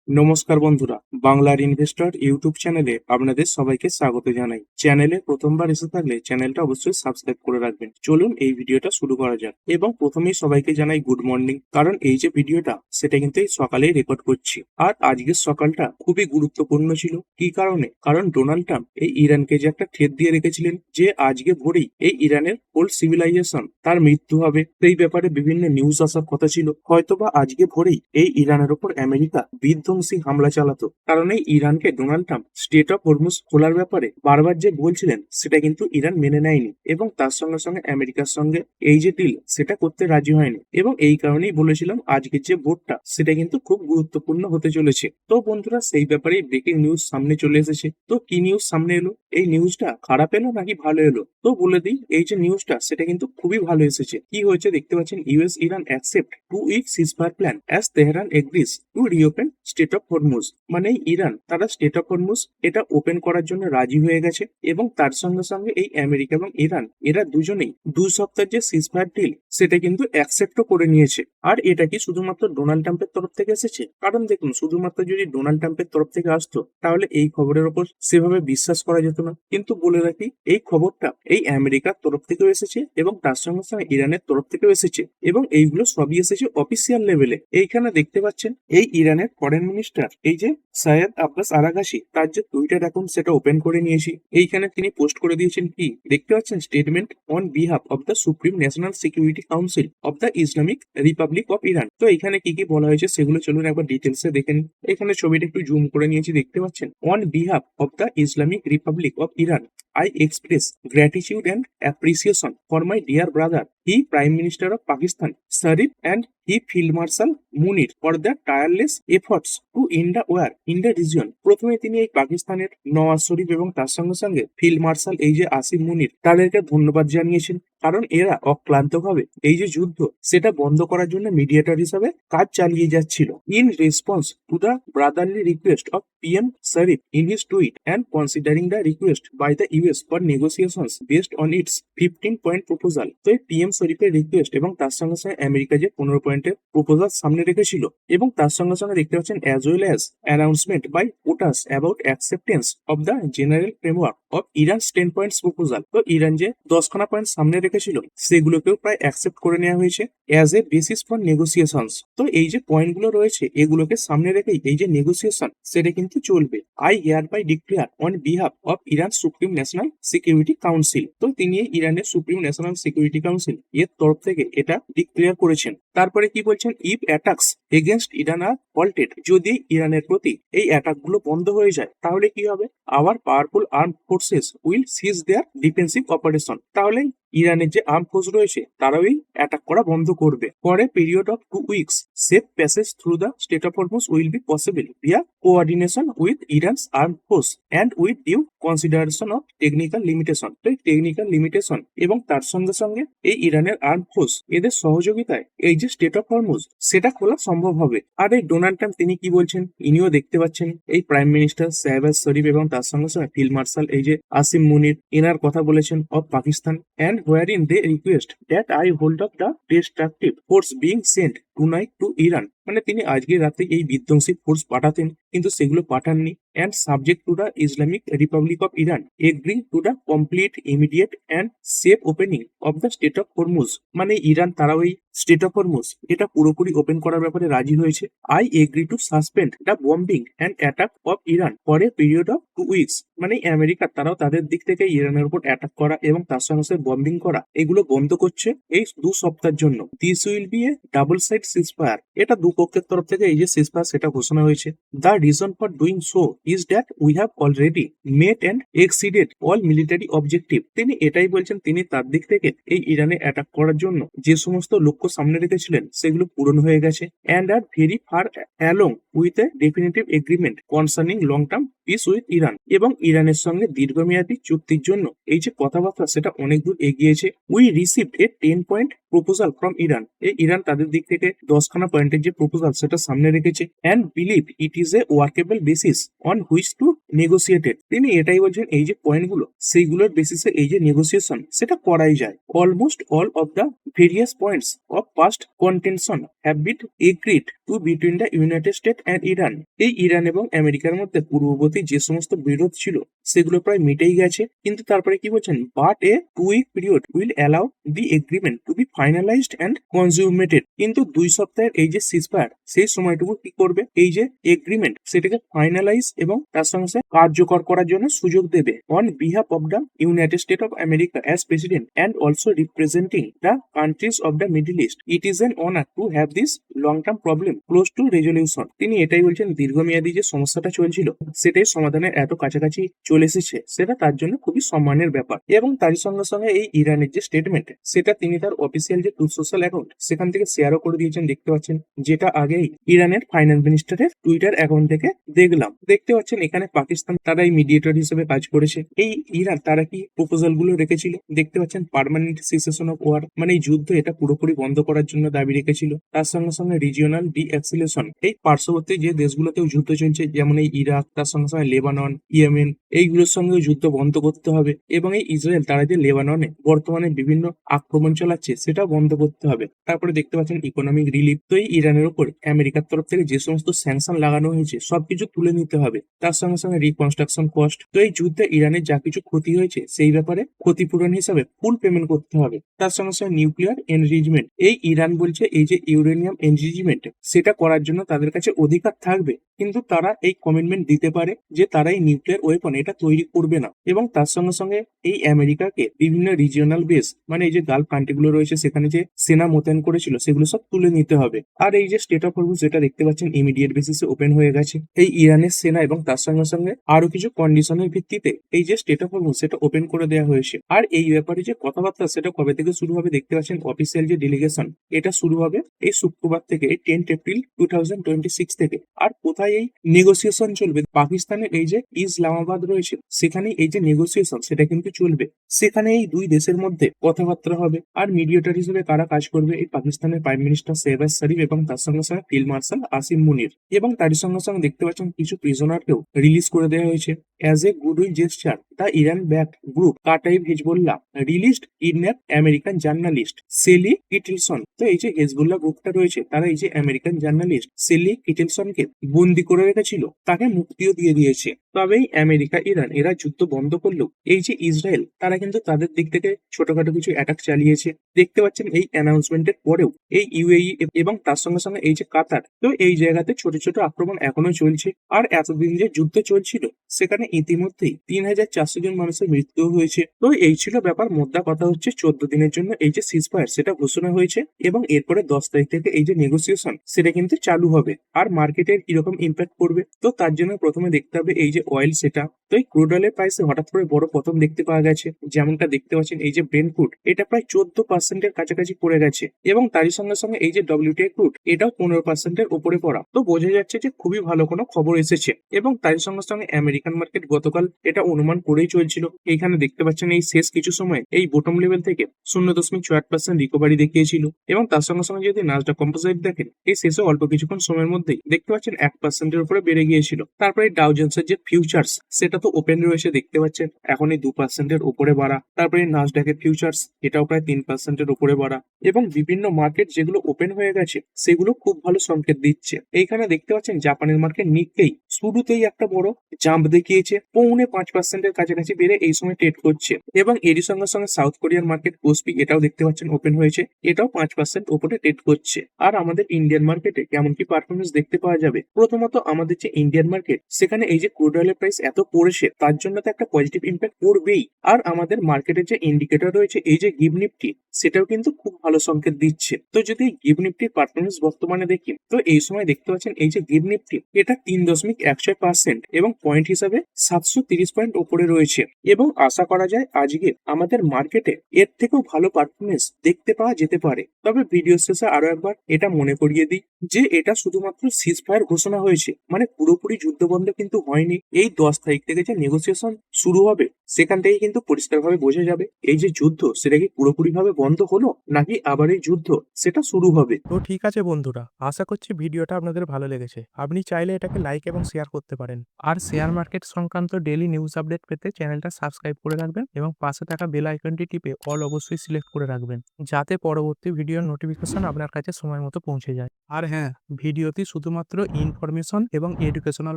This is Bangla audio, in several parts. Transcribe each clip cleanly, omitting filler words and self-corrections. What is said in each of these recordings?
নমস্কার বন্ধুরা, বাংলার ইনভেস্টর ইউটিউব চ্যানেলে আপনাদের সবাইকে স্বাগত জানাই। চ্যানেলে প্রথমবার এসে থাকলে চ্যানেলটা অবশ্যই সাবস্ক্রাইব করে রাখবেন। চলুন এই ভিডিওটা শুরু করা যাক। এবং প্রথমেই সবাইকে জানাই গুড মর্নিং, কারণ এই যে ভিডিওটা সেটা কিন্তু এই সকালেই রেকর্ড করছি। আর আজকের সকালটা খুবই গুরুত্বপূর্ণ ছিল। কি কারণে? কারণ ডোনাল্ড ট্রাম্প এই ইরানকে যে একটা থ্রেট দিয়ে রেখেছিলেন যে আজকে ভোরেই এই ইরানের হোল সিভিলাইজেশন তার মৃত্যু হবে, সেই ব্যাপারে বিভিন্ন নিউজ আসার কথা ছিল। হয়তোবা আজকে ভোরেই এই ইরানের উপর আমেরিকা বিধ্বংসী হামলা চালাতো, কারণ এই ইরানকে Donald Trump state of Hormuz খোলার ব্যাপারে বারবার যে বলছিলেন সেটা কিন্তু ইরান মেনে নেয়নি, এবং তার সঙ্গে সঙ্গে আমেরিকার সঙ্গে এই যে ডিল সেটা করতে রাজি হয়নি। এবং এই কারণেই বলেছিলাম আজকের যে ভোটটা সেটা কিন্তু খুব গুরুত্বপূর্ণ হতে চলেছে। তো বন্ধুরা, সেই ব্যাপারেই ব্রেকিং নিউজ সামনে চলে এসেছে। তো কি নিউজ সামনে এলো? এই নিউজটা খারাপ এলো নাকি ভালো এলো? তো বলে দিই, এই যে নিউজটা সেটা কিন্তু খুবই ভালো এসেছে। কি হয়েছে দেখতে পাচ্ছেন, US Iran accept 2 week ceasefire plan as Tehran agrees to reopen Strait of Hormuz. মানে ইরান তারা স্টেট অফ হরমুজ এটা ওপেন করার জন্য রাজি হয়ে গেছে, এবং তার সঙ্গে সঙ্গে এই আমেরিকা এবং ইরান এরা দুজনেই 2 সপ্তাহের যে সিজফায়ার ডিল সেটা কিন্তু অ্যাকসেপ্টও করে নিয়েছে। আর এটা কি শুধুমাত্র ডোনাল্ড ট্রাম্পের তরফ থেকে এসেছে? কারণ দেখুন, শুধুমাত্র যদি ডোনাল্ড ট্রাম্পের তরফ থেকে আসতো তাহলে এই খবরের ওপর সেভাবে বিশ্বাস করা যেত না। কিন্তু বলে রাখি, এই খবরটা এই আমেরিকার তরফ থেকেও এসেছে এবং তার সঙ্গে সঙ্গে ইরানের তরফ থেকেও এসেছে, এবং এইগুলো সবই এসেছে অফিসিয়াল লেভেলে। এইখানে দেখতে পাচ্ছেন এই ইরানের ফরেন মিনিস্টার এই যে সায়েদ আব্বাস আরাগাসি, তার যে টুইটার অ্যাকাউন্ট সেটা ওপেন করে নিয়েছি। এইখানে তিনি পোস্ট করে দিয়েছেন কি দেখতে পাচ্ছেন, statement on behalf of the supreme national security council of the Islamic Republic of Iran. তো এখানে কি কি বলা হয়েছে সেগুলো চলুন একবার ডিটেলসে দেখে নিন। এখানে ছবিটা একটু জুম করে নিয়েছি, দেখতে পাচ্ছেন, on behalf of the Islamic Republic of Iran I express gratitude and appreciation for my dear brother, he Prime Minister of Pakistan, Sharif, and he Field Marshal Munir for their tireless efforts to end the war in the region. প্রথমে তিনি এই পাকিস্তানের নওয়াজ শরীফ এবং তার সঙ্গে সঙ্গে ফিল্ড মার্শাল এই যে আসিফ মুনির তাদেরকে ধন্যবাদ জানিয়েছেন, কারণ এরা অক্লান্তভাবে এই যে যুদ্ধ সেটা বন্ধ করার জন্য মিডিয়েটর হিসাবে কাজ চালিয়ে যাচ্ছিল। In response to the brotherly request of PM Sharif in his tweet and considering the request by the US for negotiations based on its 15-point proposal, তো এই PM শরীফের রিকোয়েস্ট এবং তার সঙ্গে সঙ্গে আমেরিকা যে 15 পয়েন্টের প্রপোজাল সামনে রেখেছিল, এবং তার সঙ্গে সঙ্গে দেখতে পাচ্ছেন as well as announcement by POTUS about acceptance of the general framework of Iran's 10 points proposal. তো ইরান যে 10খানা পয়েন্ট সামনে রেখেছিল সেগুলোকেও প্রায় অ্যাকসেপ্ট করে নেওয়া হয়েছে as A basis for negotiations. তো এই যে পয়েন্টগুলো রয়েছে এগুলোকে সামনে রেখেই এই যে নেগোসিয়েশন সেটা কিন্তু চলবে। I hereby declare on behalf of Iran supreme national security council. তো তিনি এই ইরানের সুপ্রিম ন্যাশনাল সিকিউরিটি কাউন্সিল এর তরফ থেকে এটা ডিক্লেয়ার করেছেন। তারপরে কি বলছেন, if attacks against Iran are halted, যদি ইরানের প্রতি এই অ্যাটাক গুলো বন্ধ হয়ে যায় তাহলে কি হবে, our powerful armed forces will cease their defensive operation. তাহলে ইরানের যে আর্ম ফোর্স রয়েছে তারাও এই অ্যাটাক করা বন্ধ করবে। পরে period of 2 weeks safe passage through the Strait of Hormuz will be possible via coordination with Iran's armed forces and with due consideration of technical limitation. তো এই টেকনিক্যাল লিমিটেশন এবং তার সঙ্গে সঙ্গে এই ইরানের আর্ম ফোর্স এদের সহযোগিতায় এই যে স্টেট অফ হরমুজ সেটা খোলা সম্ভব হবে। আর এই ডোনাল্ড ট্রাম্প তিনি কি বলছেন, ইনিও দেখতে পাচ্ছেন এই প্রাইম মিনিস্টার শাহবাজ শরীফ এবং তার সঙ্গে সঙ্গে ফিল্ড মার্শাল এই যে আসিম মুনির এনার কথা বলেছেন of Pakistan, and wherein they request that I hold up the destructive force being sent tonight to Iran. মানে তিনি আজকে রাতে এই বিধ্বংসী ফোর্স পাঠাতেন কিন্তু সেগুলো পাঠাননি। and subject to the Islamic Republic of Iran agree to the complete, immediate and safe opening of the Strait of Hormuz। মানে ইরান তারা ওই স্টেট অফ হরমুজ এটা পুরোপুরি ওপেন করার ব্যাপারে রাজি হয়েছে। I agree to suspend the bombing and attack of Iran for a period of 2 weeks। মানে আমেরিকা তারাও তাদের দিক থেকে ইরানের উপর অ্যাটাক করা এবং তার সঙ্গে সঙ্গে বম্বিং করা এগুলো বন্ধ করছে এই 2 সপ্তাহের জন্য। This will B A double side ceasefire. এটা দুপক্ষের তরফ থেকে এই যে সিজফায়ার সেটা ঘোষণা হয়েছে। The reason for doing so is that we have already met and exceeded all military objective. তিনি এটাই বলছেন, তিনি তার দিক থেকে এই ইরানে অ্যাটাক করার জন্য যে সমস্ত লক্ষ্য সামনে রেখেছিলেন সেগুলো পূরণ হয়ে গেছে, and are very far along with a definitive agreement concerning long term piece with Iran এবং ইরানের সঙ্গে দীর্ঘমেয়াদী চুক্তির জন্য এই যে কথাবার্তা সেটা অনেক দূর এগিয়েছে। We received a 10 point proposal from Iran. এই ইরান তাদের দিক থেকে 10খানা পয়েন্টের যে প্রপোজাল সেটা সামনে রেখেছে and believe it is a workable basis on which to negotiated. তিনি এটাই বলছেন এই যে পয়েন্টগুলো সেইগুলোর বেসিসে এই যে নেগোসিয়েশন সেটা করাই যায়। Almost all of the various points of past contention have been agreed two between the United state and Iran. এই ইরান এবং আমেরিকার মধ্যে পূর্ববর্তী যে সমস্ত বিরোধ ছিল সেগুলো প্রায় মিটেই গেছে, কিন্তু তারপরে কি বলছেন, but a 2 week period will allow the agreement to be finalised and consummated. কিন্তু 2 সপ্তাহের এই যে সিজফায়ার সেই সময়টুকু কি করবে, এই যে এগ্রিমেন্ট সেটাকে ফাইনালাইজ এবং তার সঙ্গে সঙ্গে কার্যকর করার জন্য সুযোগ দেবে। On behalf of the United state of America as president and also representing the countries of the middle east, it is an honour to have this long term problem close two resolution. তিনি এটাই বলছেন দীর্ঘমেয়াদী যে সমস্যাটা চলছিল সেটাই সমাধানের এত কাছাকাছি চলে এসেছে, সেটা তার জন্য খুবই সম্মানের ব্যাপার। এবং তারই সঙ্গে সঙ্গে এই ইরানের যে স্টেটমেন্ট সেটা তিনি তার অফিসিয়াল যে ট্রুথ সোশ্যাল অ্যাকাউন্ট সেখান থেকে শেয়ারও করে দিয়েছেন, দেখতে পাচ্ছেন, যেটা আগেই ইরানের ফাইন্যান্স মিনিস্টারের টুইটার অ্যাকাউন্ট থেকে দেখলাম। দেখতে পাচ্ছেন এখানে পাকিস্তান তারা এই মিডিয়েটর হিসেবে কাজ করেছে। এই ইরান তারা কি প্রপোজাল গুলো রেখেছিল, দেখতে পাচ্ছেন, পার্মানেন্ট সিসেশন অফ ওয়ার, মানে এই যুদ্ধ এটা পুরোপুরি বন্ধ করার জন্য দাবি রেখেছিল। তার সঙ্গে সঙ্গে রিজিওনাল ডি এক্সিলেশন, এই পার্শ্ববর্তী যে দেশগুলোতেও যুদ্ধ চলছে যেমন এই ইরাক, তার সঙ্গে সঙ্গে লেবানন, ইয়েমেন, এইগুলোর সঙ্গে যুদ্ধ বন্ধ করতে হবে। এবং এই ইসরায়েল তারা যে লেবাননে বর্তমানে বিভিন্ন আক্রমণ চালাচ্ছে সেটা বন্ধ করতে হবে। তারপরে দেখতে পাচ্ছেন ইকোনমিক রিলিফ, তো এই ইরানের উপর আমেরিকার তরফ থেকে যে সমস্ত স্যাংশন লাগানো হয়েছে সবকিছু তুলে নিতে হবে। তার সঙ্গে সঙ্গে রিকনস্ট্রাকশন কস্ট, তো এই যুদ্ধে ইরানের যা কিছু ক্ষতি হয়েছে সেই ব্যাপারে ক্ষতিপূরণ হিসাবে ফুল পেমেন্ট করতে হবে। তার সঙ্গে সঙ্গে নিউক্লিয়ার এনরিচমেন্ট, এই ইরান বলছে এই যে ইউরেনিয়াম এনরিচমেন্ট সেটা করার জন্য তাদের কাছে অধিকার থাকবে, কিন্তু তারা এই কমিটমেন্ট দিতে পারে যে তারা এই নিউক্লিয়ার ওয়েপন এটা তৈরি করবে না। এবং তার সঙ্গে সঙ্গে এই আমেরিকাকে বিভিন্ন রিজিওনাল বেস, মানে এই যে গালফ কান্ট্রিগুলো রয়েছে সেখানে যে সেনা মোতায়েন করেছিল সেগুলো সব তুলে নিতে হবে। আর এই যে স্টেট অফ হরমুজ যেটা দেখতে পাচ্ছেন ইমিডিয়েট বেসিসে ওপেন হয়ে গেছে। এই ইরানের সেনা এবং তার সঙ্গে সঙ্গে আরো কিছু কন্ডিশনের ভিত্তিতে এই যে স্টেট অফ হরমুজ সেটা ওপেন করে দেওয়া হয়েছে। আর এই ব্যাপারে যে কথাবার্তা সেটা কবে থেকে শুরু হবে, দেখতে পাচ্ছেন অফিসিয়াল যে ডেলিগেশন এটা শুরু হবে এই শুক্রবার থেকে, এই 10 এপ্রিল 2026 থেকে। আর কোথায় এই নেগোসিয়েশন চলবে, পাকিস্তানের এই যে ইসলামাবাদ রয়েছে সেখানে এই যে নেগোসিয়েশন সেটা কিন্তু চলবে। সেখানে এই দুই দেশের মধ্যে কথাবার্তা হবে। আর মিডিয়েটর হিসেবে কারা কাজ করবে, এই পাকিস্তানের প্রাইম মিনিস্টার শেহবাজ শরীফ এবং তার সঙ্গে সঙ্গে ফিল্ড মার্শাল আসিম মুনির। এবং তারই সঙ্গে সঙ্গে দেখতে পাচ্ছেন কিছু প্রিজনারকেও রিলিজ করে দেওয়া হয়েছে। As a goodwill gesture, the Iran backed group Kataib Hezbollah released kidnap American journalist Shelly Kittleson. তো এই যে হিজবুল্লাহ গ্রুপটা রয়েছে তারা এই যে আমেরিকান জার্নালিস্ট সেলি কিটেলসনকে বন্দি করে রেখেছিল, তাকে মুক্তিও দিয়ে দিয়েছে। তবেই আমেরিকা ইরান এরা যুদ্ধ বন্ধ করলেও এই যে ইসরায়েল তারা কিন্তু তাদের দিক থেকে ছোটখাটো কিছু অ্যাটাক চালিয়েছে। দেখতে পাচ্ছেন এই অ্যানাউন্সমেন্টের পরেও এই ইউএই এবং তার সঙ্গে সঙ্গে এই যে কাতার, তো এই জায়গাতে ছোট ছোট আক্রমণ এখনো চলছে। আর এতদিন যে যুদ্ধ চলছিল সেখানে ইতিমধ্যেই 3400 জন মানুষের মৃত্যু হয়েছে। তো এই ছিল ব্যাপার। মোদ্দা কথা হচ্ছে 14 দিনের জন্য এই যে সিজফায়ার সেটা ঘোষণা হয়েছে এবং এরপরে 10 তারিখ থেকে এই যে নেগোসিয়েশন সেটা কিন্তু চালু হবে। আর মার্কেটের কিরকম ইম্প্যাক্ট পড়বে, তো তার জন্য প্রথমে দেখতে হবে এই যে অয়েল সেটা। তো এই ক্রুড অয়েলের প্রাইসে হঠাৎ করে বড় পতন দেখতে পাওয়া গেছে, যেমনটা দেখতে পাচ্ছেন এই যে ব্রেন্ট ক্রুড এটা প্রায় 14% কাছাকাছি পড়ে গেছে। এবং তারই সঙ্গে সঙ্গে এই যে ডব্লিউটিআই ক্রুড এটাও 15% উপরে পড়া। তো বোঝা যাচ্ছে যে খুবই ভালো কোনো খবর এসেছে। এবং তারই সঙ্গে সঙ্গে আমেরিকান মার্কেট গতকাল এটা অনুমান করেই চলছিল। এইখানে দেখতে পাচ্ছেন এই শেষ কিছু সময় এই বটম লেভেল থেকে 0.8% রিকভারি দেখিয়েছিল। এবং তার সঙ্গে সঙ্গে যদি নাসডাক কম্পোজিট দেখেন এই শেষে অল্প কিছুক্ষণ সময়ের মধ্যেই দেখতে পাচ্ছেন 1% উপরে বেড়ে গিয়েছিল। তারপরে ডাউ জোন্সের যে ফিউচার্স সেটা তো ওপেন রয়েছে, দেখতে পাচ্ছেন এখন এই 2% উপরে বাড়া। তারপরে নাসডাকের ফিউচার্স এটাও প্রায় 3% উপরে বাড়া। এবং বিভিন্ন মার্কেট যেগুলো ওপেন হয়ে গেছে সেগুলো খুব ভালো সংকেত দিচ্ছে। এইখানে দেখতে পাচ্ছেন জাপানের মার্কেট নিক্কেই শুরুতেই একটা বড় জাম্প দেখিয়েছে, 4.5% কাছাকাছি বেড়ে এই সময় ট্রেড করছে। এবং এরই সঙ্গে সঙ্গে সাউথ কোরিয়ার মার্কেট কোসপি এটাও দেখতে পাচ্ছেন ওপেন হয়েছে, এটাও 5% উপরে ট্রেড করছে। আর আমাদের ইন্ডিয়ান মার্কেটে কেমন কি পারফরমেন্স দেখতে পাওয়া যাবে, প্রথমত আমাদের যে ইন্ডিয়ান মার্কেট সেখানে এই যে ক্রুড অয়েলের প্রাইস এত পড়ে করেছে তার জন্য তো একটা পজিটিভ ইম্প্যাক্ট পড়বেই। আর আমাদের মার্কেটের যে ইন্ডিকেটর রয়েছে এই যে গিভ নিফটি, সেটাও কিন্তু খুব ভালো সংকেত দিচ্ছে। তো যদি গিভ নিফটির পারফরমেন্স বর্তমানে দেখি, তো এই সময় দেখতে পাচ্ছেন এই যে গিভ নিফটি, এটা 3.16% এবং পয়েন্ট হিসাবে 730 পয়েন্ট ওপরে রয়েছে, এবং আশা করা যায় আজকে আমাদের মার্কেটে এর থেকেও ভালো পারফরমেন্স দেখতে পাওয়া যেতে পারে। তবে ভিডিও শেষে আরো একবার এটা মনে করিয়ে দিই যে এটা শুধুমাত্র সিজফায়ার ঘোষণা হয়েছে, মানে পুরোপুরি যুদ্ধ বন্ধ কিন্তু হয়নি। এই 10 তারিখ থেকে যে নেগোসিয়েশন শুরু হবে সেখান থেকে কিন্তু পরিষ্কারভাবে বোঝা যাবে এই যে যুদ্ধ সেটা কি পুরোপুরি ভাবে বন্ধ হলো নাকি আবার এই যুদ্ধ সেটা শুরু হবে। তো ঠিক আছে বন্ধুরা, আশা করছি ভিডিওটা আপনাদের ভালো লেগেছে। আপনি চাইলে এটাকে লাইক এবং শেয়ার করতে পারেন। আর শেয়ার মার্কেট সংক্রান্ত ডেইলি নিউজ আপডেট পেতে চ্যানেলটা সাবস্ক্রাইব করে রাখবেন এবং পাশে থাকা বেল আইকনটি টিপে অল অবশ্যই সিলেক্ট করে রাখবেন, যাতে পরবর্তী ভিডিওর নোটিফিকেশন আপনার কাছে সময় মতো পৌঁছে যায়। আর হ্যাঁ, ভিডিওটি শুধুমাত্র ইনফরমেশন এবং এডুকেশনাল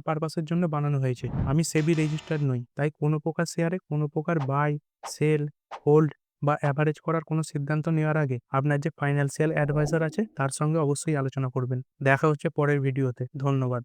পারপাসের জন্য বানানো হয়েছে। আমি সেবি রেজিস্টার্ড নই, তাই কোনো প্রকার শেয়ারে কোনো প্রকার বাই, সেল, হোল্ড বা অ্যাভারেজ করার কোনো সিদ্ধান্ত নেওয়ার আগে আপনার যে ফাইন্যান্সিয়াল অ্যাডভাইজার আছে তার সঙ্গে অবশ্যই আলোচনা করবেন। দেখা হচ্ছে পরের ভিডিওতে। ধন্যবাদ।